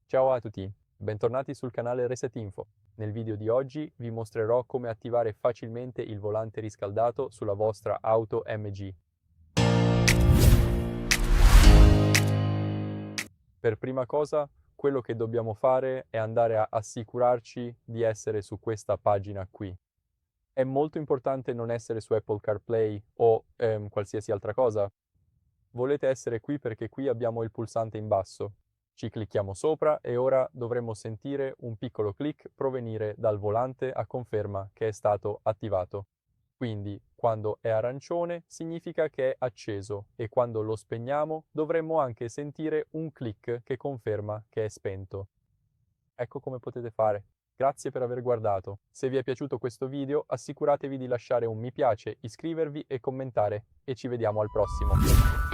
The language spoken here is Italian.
Ciao a tutti, bentornati sul canale Reset Info. Nel video di oggi vi mostrerò come attivare facilmente il volante riscaldato sulla vostra auto MG. Per prima cosa, quello che dobbiamo fare è andare a assicurarci di essere su questa pagina qui. È molto importante non essere su Apple CarPlay o qualsiasi altra cosa. Volete essere qui perché qui abbiamo il pulsante in basso. Ci clicchiamo sopra e ora dovremo sentire un piccolo click provenire dal volante a conferma che è stato attivato. Quindi quando è arancione significa che è acceso e quando lo spegniamo dovremmo anche sentire un click che conferma che è spento. Ecco come potete fare. Grazie per aver guardato. Se vi è piaciuto questo video assicuratevi di lasciare un mi piace, iscrivervi e commentare e ci vediamo al prossimo.